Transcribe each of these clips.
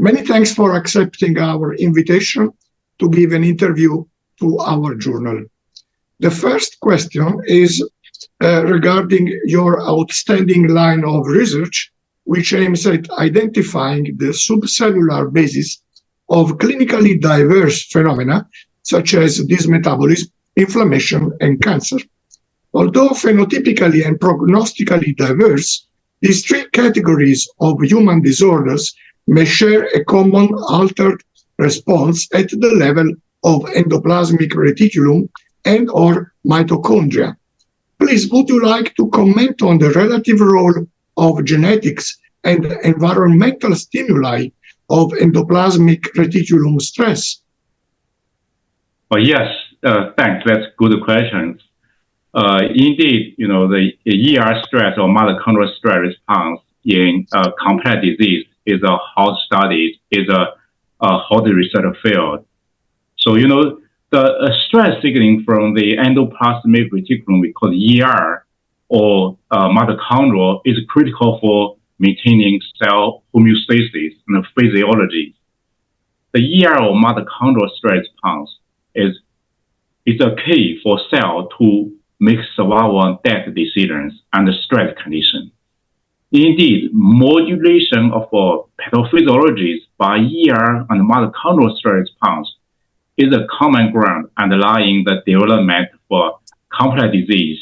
Many thanks for accepting our invitation to give an interview to our journal. The first question is regarding your outstanding line of research, which aims at identifying the subcellular basis of clinically diverse phenomena, such as dysmetabolism, inflammation, and cancer. Although phenotypically and prognostically diverse, these three categories of human disorders may share a common altered response at the level of endoplasmic reticulum and or mitochondria. Please, would you like to comment on the relative role of genetics and environmental stimuli of endoplasmic reticulum stress? Yes, thanks. That's good question. Indeed, the ER stress or mitochondrial stress response in complex disease is a hot study, is a hot research field. So, the stress signaling from the endoplasmic reticulum, we call ER, or mitochondria, is critical for maintaining cell homeostasis and physiology. The ER or mitochondrial stress response is a key for cell to make survival and death decisions under stress conditions. Indeed, modulation of pathophysiology by ER and mitochondrial stress response is a common ground underlying the development for complex disease,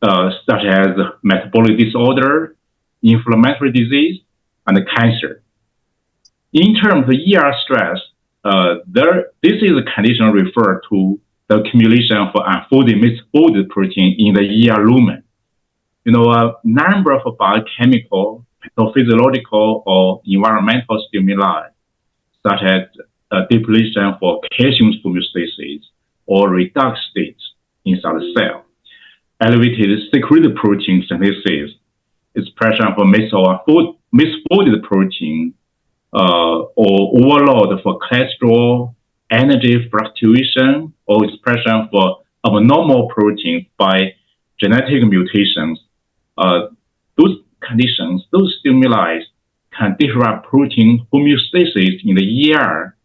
such as metabolic disorder, inflammatory disease, and cancer. In terms of ER stress, this is a condition referred to the accumulation of unfolded misfolded protein in the ER lumen. A number of biochemical, pathophysiological, or environmental stimuli, such as depletion for calcium homeostasis or redox states inside the cell, elevated secreted protein synthesis, expression for misfolded protein, or overload for cholesterol, energy fluctuation, or expression for abnormal proteins by genetic mutations. Those conditions, those stimuli can disrupt protein homeostasis in the ER,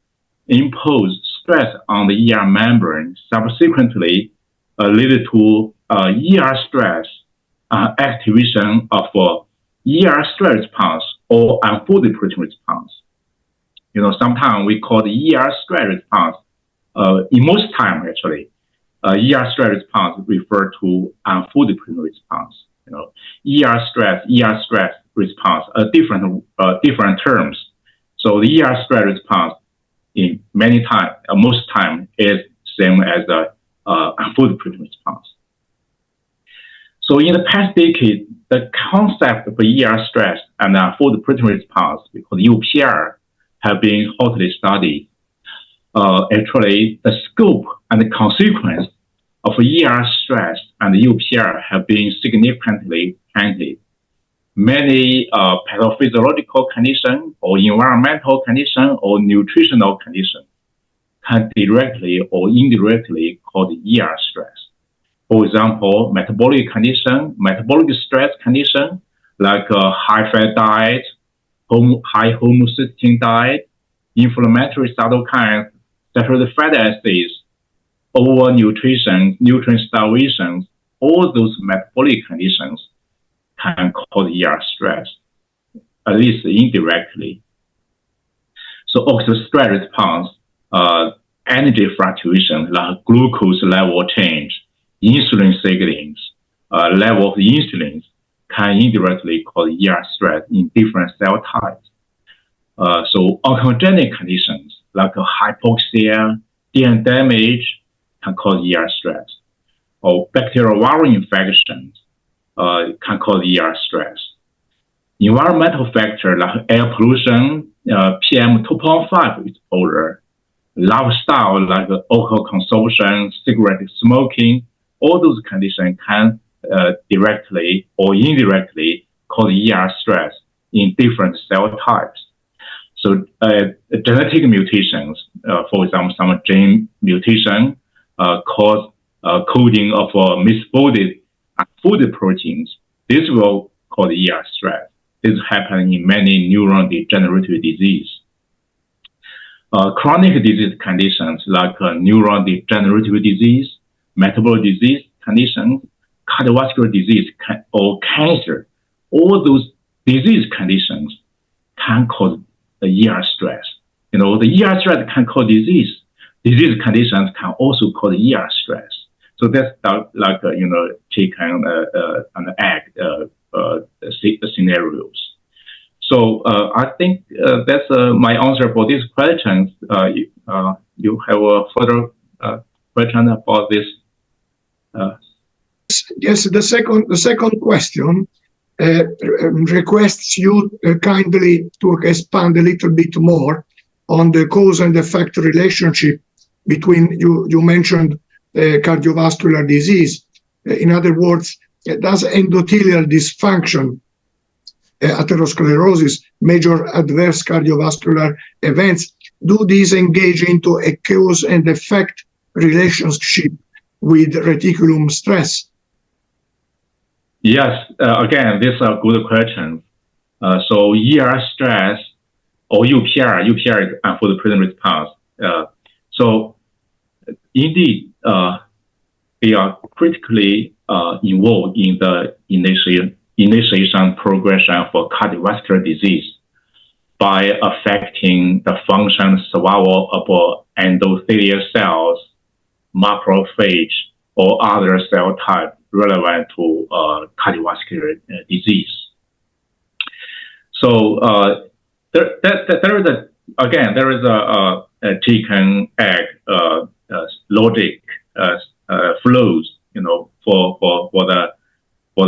impose stress on the ER membrane, subsequently lead to ER stress activation of ER stress response or unfolded protein response. Sometimes we call the ER stress response, in most time actually, ER stress response refer to unfolded protein response. ER stress response are different terms. So the ER stress response in most time is same as the unfolded protein response. So in the past decade, the concept of ER stress and unfolded protein response, we call UPR, have been hotly studied. Actually, the scope and the consequence of ER stress and UPR have been significantly expanded. Many pathophysiological conditions or environmental conditions or nutritional conditions can directly or indirectly cause ER stress. For example, metabolic stress condition, like a high-fat diet, high homocysteine diet, inflammatory cytokines, saturated fatty acids, overnutrition, nutrient starvation, all those metabolic conditions can cause ER stress, at least indirectly. So also stress response, energy fluctuation, like glucose level change, insulin signalings, level of insulin can indirectly cause ER stress in different cell types. So oncogenic conditions like hypoxia, DNA damage can cause ER stress, or bacterial viral infections can cause ER stress. Environmental factors like air pollution, PM 2.5 exposure, lifestyle like alcohol consumption, cigarette smoking, all those conditions can directly or indirectly cause ER stress in different cell types. So genetic mutations, for example, some gene mutation cause coding of misfolded unfolded proteins. This will cause ER stress. This happens in many neurodegenerative disease. Chronic disease conditions like neurodegenerative disease, metabolic disease conditions, cardiovascular disease, or cancer, all those disease conditions can cause the ER stress. The ER stress can cause disease. Disease conditions can also cause ER stress. So that's like chicken and egg scenarios. So I think that's my answer for these questions. You have a further question about this? Yes, the second question requests you kindly to expand a little bit more on the cause and effect relationship between, you mentioned cardiovascular disease. In other words, does endothelial dysfunction, atherosclerosis, major adverse cardiovascular events, do these engage into a cause and effect relationship with reticulum stress? Yes, again, these are good questions. So ER stress or UPR is unfolded response. So indeed, they are critically involved in the initiation progression for cardiovascular disease by affecting the function survival of endothelial cells, macrophage, or other cell types relevant to cardiovascular disease. So there is a chicken egg logic flows, for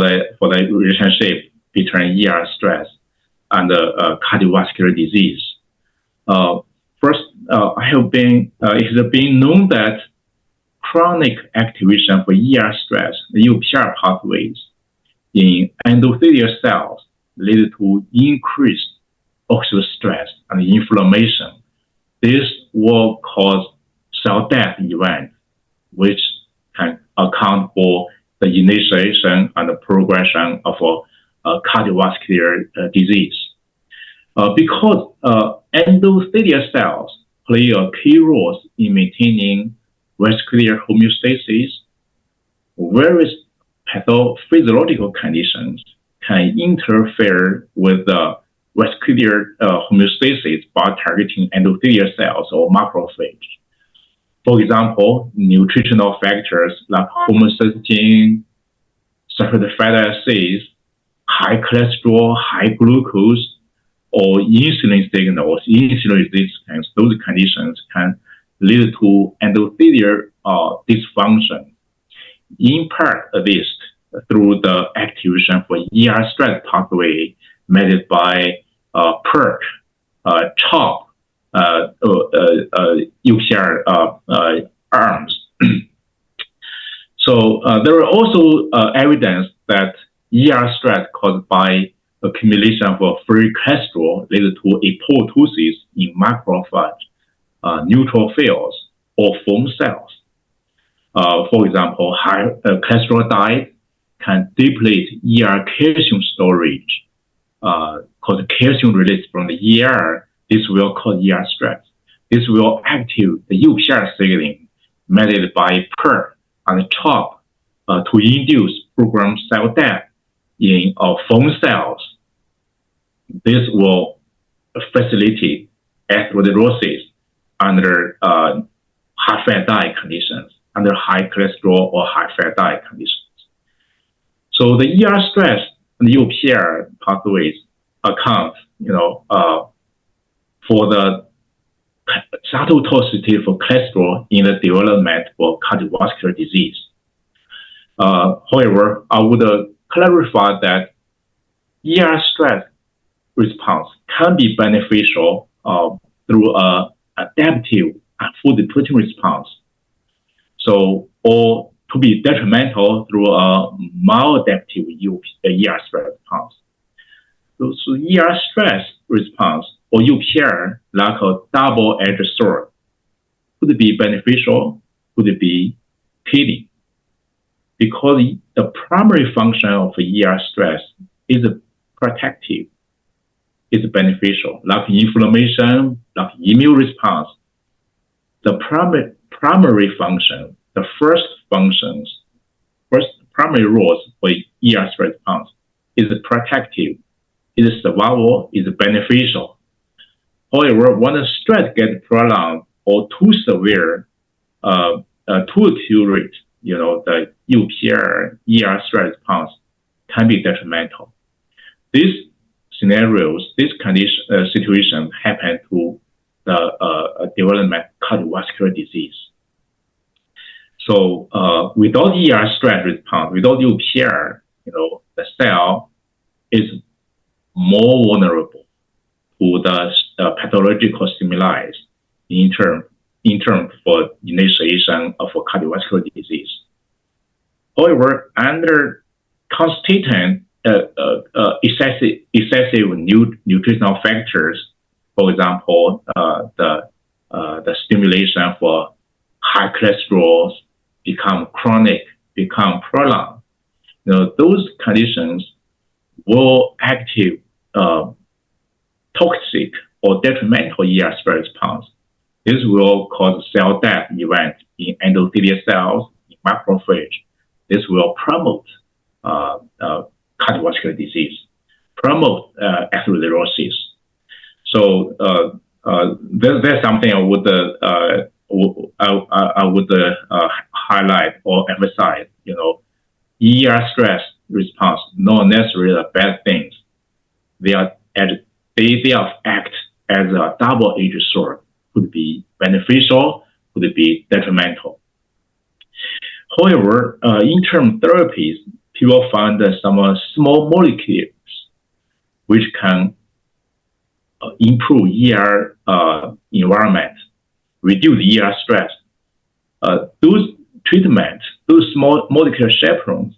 the relationship between ER stress and cardiovascular disease. First, it has been known that chronic activation for ER stress, the UPR pathways in endothelial cells, lead to increased oxidative stress and inflammation. This will cause cell death events, which can account for the initiation and the progression of cardiovascular disease. Because endothelial cells play a key role in maintaining vascular homeostasis, various pathophysiological conditions can interfere with the vascular homeostasis by targeting endothelial cells or macrophage. For example, nutritional factors like homocysteine, saturated fatty acids, high cholesterol, high glucose, or insulin signals, insulin resistance, those conditions can lead to endothelial dysfunction, in part at least through the activation for ER stress pathway mediated by PERK, CHOP, UPR arms. So there are also evidence that ER stress caused by accumulation of free cholesterol leads to apoptosis in macrophage, neutrophils, or foam cells. For example, high cholesterol diet can deplete ER calcium storage, called calcium release from the ER. This will cause ER stress. This will activate the UPR signaling mediated by PERK and CHOP to induce programmed cell death in foam cells. This will facilitate atherosclerosis under high fat diet conditions, under high cholesterol or high fat diet conditions. So the ER stress and the UPR pathways account, for the cytotoxicity for cholesterol in the development of cardiovascular disease. However, I would clarify that ER stress response can be beneficial through an adaptive and food protein response. So, or to be detrimental through a maladaptive ER stress response. So ER stress response or UPR, like a double-edged sword, could it be beneficial, could it be killing? Because the primary function of ER stress is protective. is beneficial, like inflammation, like immune response. The primary function, the first primary roles for ER stress response is protective, is survival, is beneficial. However, when the stress gets prolonged or too severe, too accurate, the UPR, ER stress response can be detrimental. These scenarios, this situation happen to the development cardiovascular disease. So without ER stress response, without UPR, the cell is more vulnerable to the pathological stimuli in term for initiation of a cardiovascular disease. However, under consistent excessive nutritional factors, for example, the stimulation for high cholesterol become chronic, become prolonged. Those conditions will active toxic or detrimental ER stress response. This will cause cell death event in endothelial cells, in macrophage. This will promote cardiovascular disease, promote atherosclerosis. So that's something I would highlight or emphasize. ER stress response not necessarily bad things. They act as a double-edged sword. Could be beneficial, could be detrimental. However, in term therapies, people find some small molecules which can improve ER environment, reduce ER stress. Those treatments, those small molecular chaperones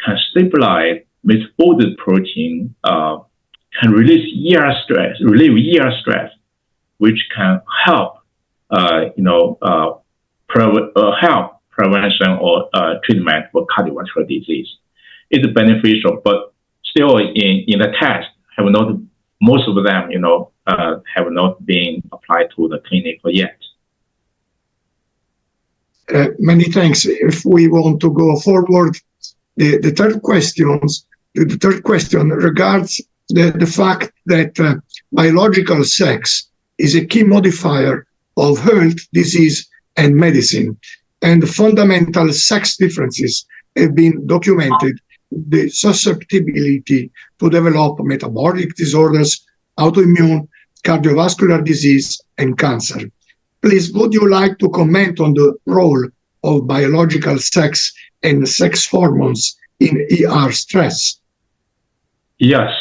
can stabilize misfolded protein, can relieve ER stress, which can help, help prevention or treatment for cardiovascular disease. It's beneficial, but still in the test, most of them, have not been applied to the clinic yet. Many thanks. If we want to go forward, the third question regards the fact that biological sex is a key modifier of health, disease, and medicine, and fundamental sex differences have been documented. The susceptibility to develop metabolic disorders, autoimmune, cardiovascular disease, and cancer. Please, would you like to comment on the role of biological sex and sex hormones in ER stress? Yes.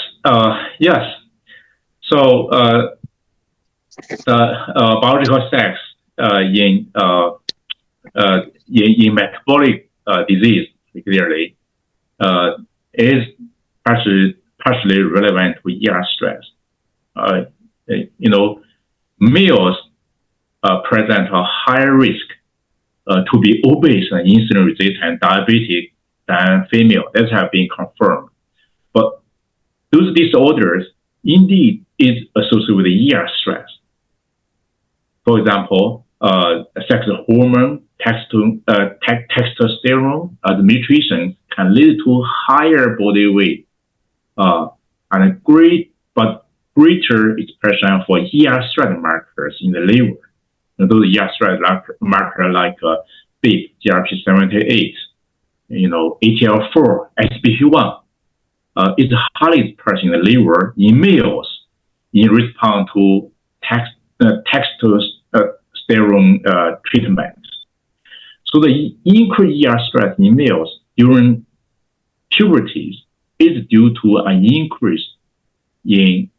So the biological sex in metabolic disease, particularly, is partially relevant with ER stress. Males present a higher risk to be obese and insulin resistant, diabetic than female. That has been confirmed. But those disorders indeed is associated with ER stress. For example, sex hormone, testosterone, the mutation can lead to higher body weight and greater expression for ER stress markers in the liver. Those ER stress markers like BIP, GRP78, ATL4, SBP1, is highly expressed in the liver in males in response to testosterone treatment. So the increased ER stress in males during puberty is due to an increase in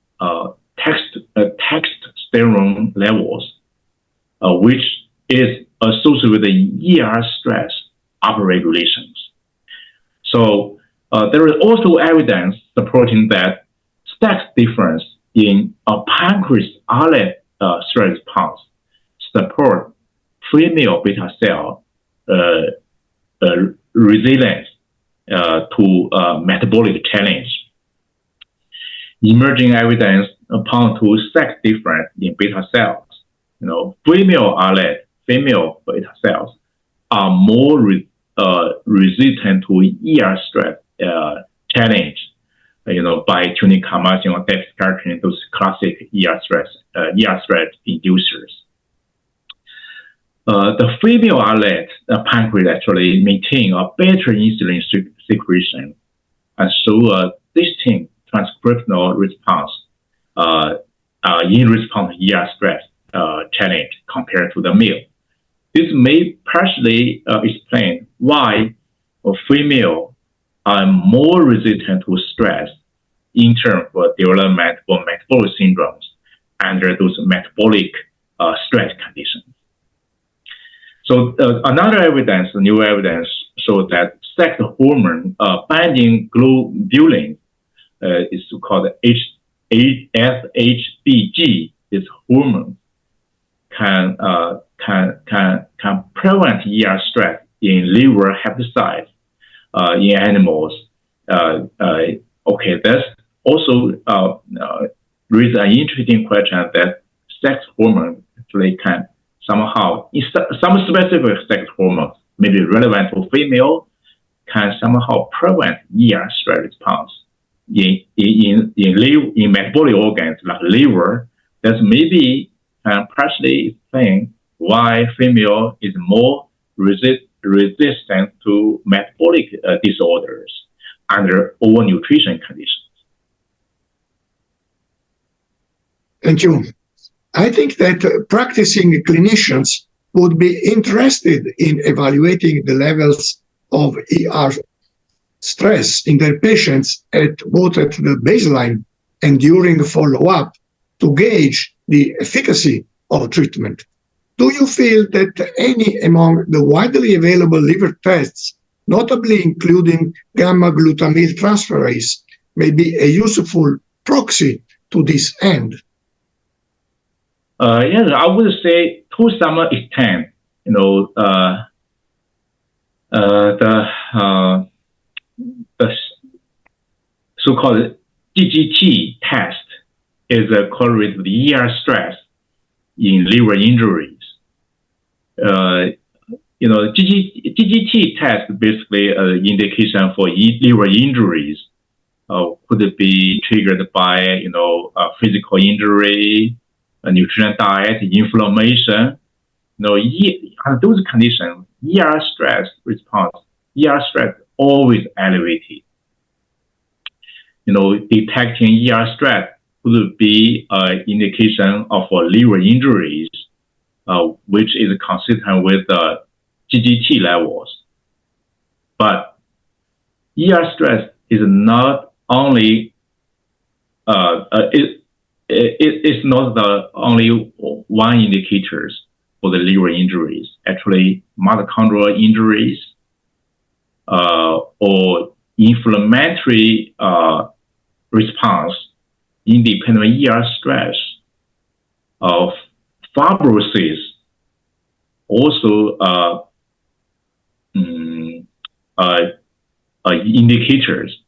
testosterone levels, which is associated with the ER stress upregulations. So there is also evidence supporting that sex difference in a pancreas islet stress response support female beta cell resilience to metabolic challenge. emerging evidence point to sex difference in beta cells. Female beta cells are more resistant to ER stress challenge. By tuning carmazine or dextroscarin, those classic ER stress inducers. The female islet pancreas actually maintain a better insulin secretion and show a distinct transcriptional response in response to ER stress challenge compared to the male. This may partially explain why a female are more resistant to stress in terms of development of metabolic syndromes under those metabolic stress conditions. So another new evidence shows that sex hormone binding globulin is called SHBG. This hormone can prevent ER stress in liver hepatocytes in animals. That's also raises an interesting question that sex hormone actually can somehow, some specific sex hormones may be relevant for female, can somehow prevent ER stress response in metabolic organs like liver. That maybe can partially explain why female is more resistant to metabolic disorders under overnutrition conditions. Thank you. I think that practicing clinicians would be interested in evaluating the levels of ER stress in their patients at both at the baseline and during follow-up to gauge the efficacy of treatment. Do you feel that any among the widely available liver tests, notably including gamma-glutamyl transferase, may be a useful proxy to this end? Yes, I would say to some extent, the so-called GGT test is correlated with ER stress in liver injuries. GGT test basically an indication for liver injuries. Could be triggered by a physical injury, a nutrition diet, inflammation. Under those conditions, ER stress response, ER stress always elevated. Detecting ER stress could be an indication of liver injuries, which is consistent with the GGT levels. But ER stress is not only it's not the only one indicators for the liver injuries. Actually, mitochondrial injuries or inflammatory response independent ER stress of fibrosis also indicators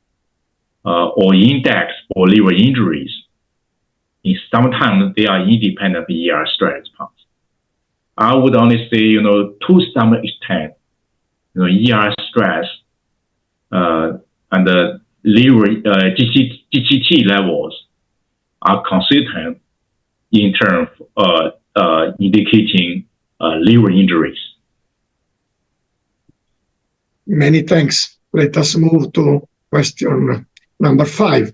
or index for liver injuries. Sometimes they are independent of ER stress response. I would only say, to some extent, ER stress and the liver GGT levels are consistent in terms of indicating liver injuries. Many thanks. Let us move to question number 5.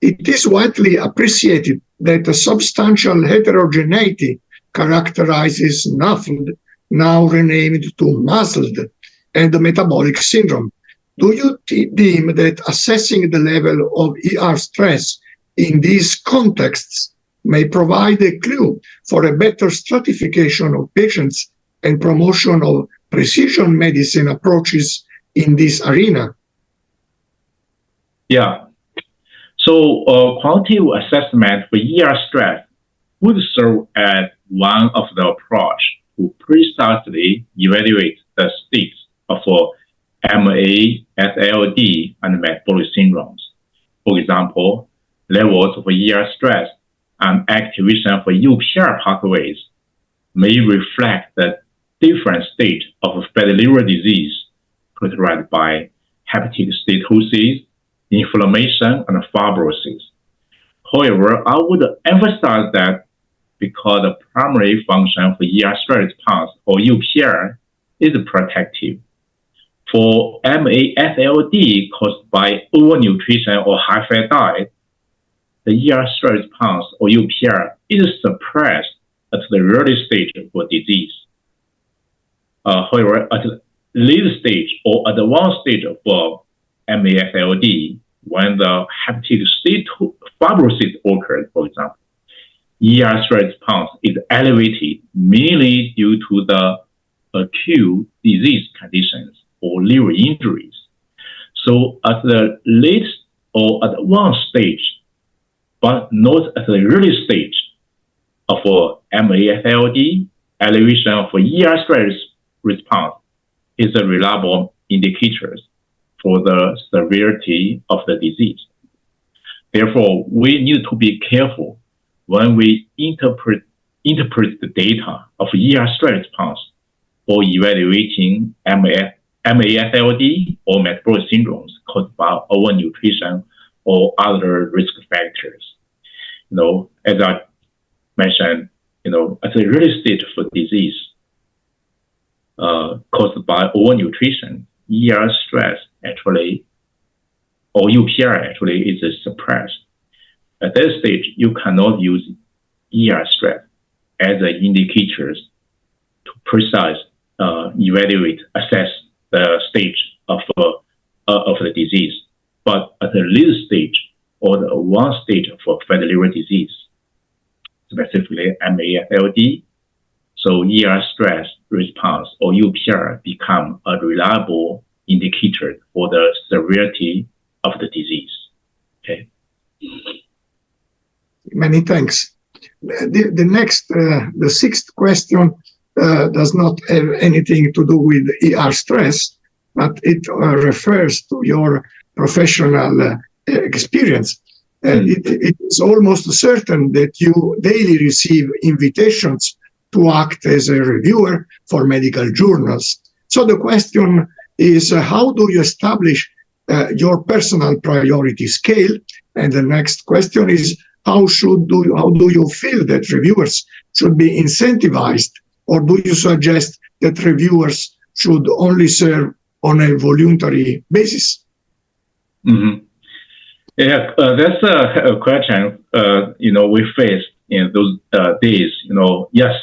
It is widely appreciated that a substantial heterogeneity characterizes NAFLD, now renamed to MASLD, and the metabolic syndrome. Do you deem that assessing the level of ER stress in these contexts may provide a clue for a better stratification of patients and promotion of precision medicine approaches in this arena? Yeah. So quantitative assessment for ER stress would serve as one of the approach to precisely evaluate the states of MA, SLD, and metabolic syndromes. For example, levels of ER stress and activation of UPR pathways may reflect the different stage of fatty liver disease characterized by hepatic steatosis, inflammation, and fibrosis. However, I would emphasize that because the primary function of ER stress response, or UPR, is protective. For MASLD caused by overnutrition or high-fat diet, the ER stress response, or UPR, is suppressed at the early stage of disease. However, at the late stage or advanced stage of MASLD, when the hepatic fibrosis occurs, for example, ER stress response is elevated mainly due to the acute disease conditions or liver injuries. So at the late or advanced stage, but not at the early stage of MASLD, elevation of ER stress response is a reliable indicator for the severity of the disease. Therefore, we need to be careful when we interpret the data of ER stress response for evaluating MASLD or metabolic syndromes caused by overnutrition or other risk factors. As I mentioned, at the early stage of disease caused by overnutrition, ER stress actually, or UPR actually, is suppressed. At that stage, you cannot use ER stress as an indicator to precise evaluate, assess the stage of the disease. But at the late stage or the advanced stage of fatty liver disease, specifically MASLD, so ER stress response or UPR become a reliable indicator for the severity of the disease. Okay. Many thanks. The next, the sixth question does not have anything to do with ER stress, but it refers to your professional experience. It is almost certain that you daily receive invitations to act as a reviewer for medical journals. So the question is, how do you establish your personal priority scale? And the next question is, how do you feel that reviewers should be incentivized, or do you suggest that reviewers should only serve on a voluntary basis? Mm-hmm. Yeah, that's a question, we face in those days. Yes,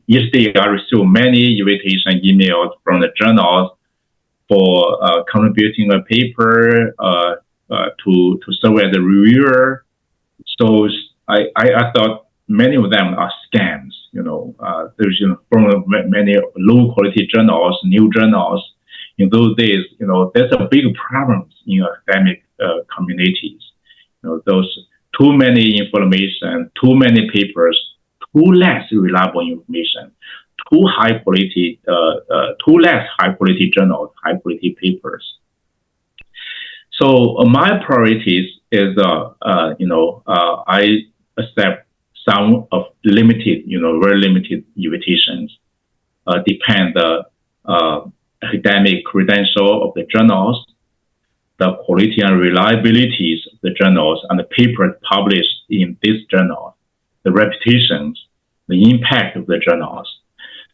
each day I receive many invitation emails from the journals for contributing a paper to serve as a reviewer. So I thought many of them are scams. There's from many low quality journals, new journals. In those days, there's a big problem in academic communities. Those too many information, too many papers, too less reliable information, too less high quality journals, high quality papers. So my priorities is, I accept some of limited, very limited invitations. Depend the academic credential of the journals, the quality and reliabilities of the journals and the papers published in this journal, the reputations, the impact of the journals.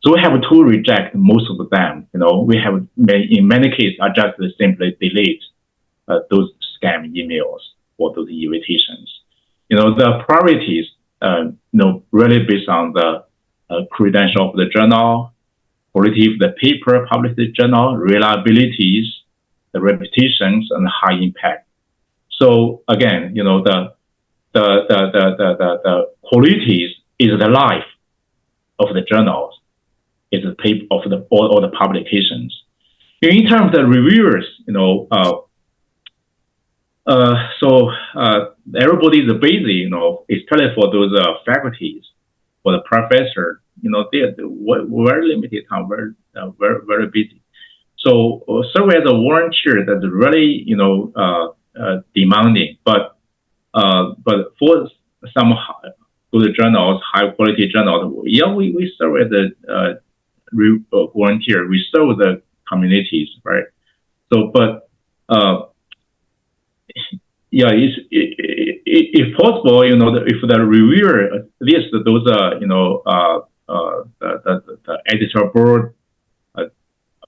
So we have to reject most of them. We have, in many cases, I just simply delete those scam emails or those invitations. The priorities, really based on the credential of the journal, quality of the paper published in the journal, reliabilities, the reputations, and high impact. So again, the qualities is the life of the journals, is the paper of all the publications. In terms of the reviewers, so everybody is busy, especially for those faculties, for the professor, they're very limited time, very busy. So serve as a volunteer that's really, demanding. But But for some good journals, high quality journals, yeah, we serve as a volunteer. We serve the communities, right? So, but yeah, if possible, you know, if the reviewer, at least those, you know, the editor board,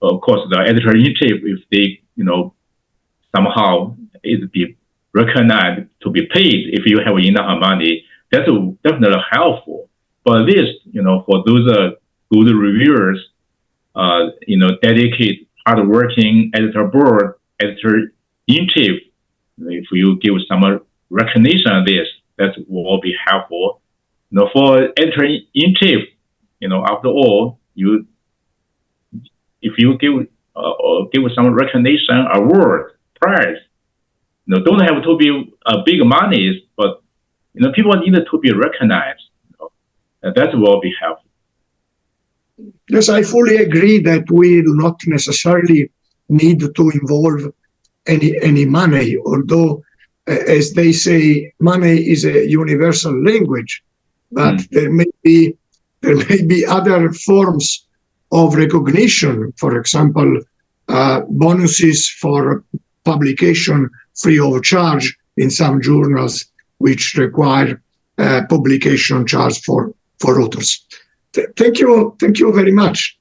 of course, the editor-in-chief, if they, you know, somehow is be recognized to be paid if you have enough money, that's definitely helpful. But at least, you know, for those good reviewers, you know, dedicate, hardworking editor board, editor-in-chief, if you give some recognition of this, that will be helpful. You know, for editor-in-chief, you know, after all, if you give some recognition, award, prize, you know, don't have to be big monies, but you know, people need to be recognized. You know, and that will be helpful. Yes, I fully agree that we do not necessarily need to involve any money, although, as they say, money is a universal language, but there may be other forms of recognition. For example, bonuses for publication free of charge in some journals, which require publication charge for authors. Thank you very much.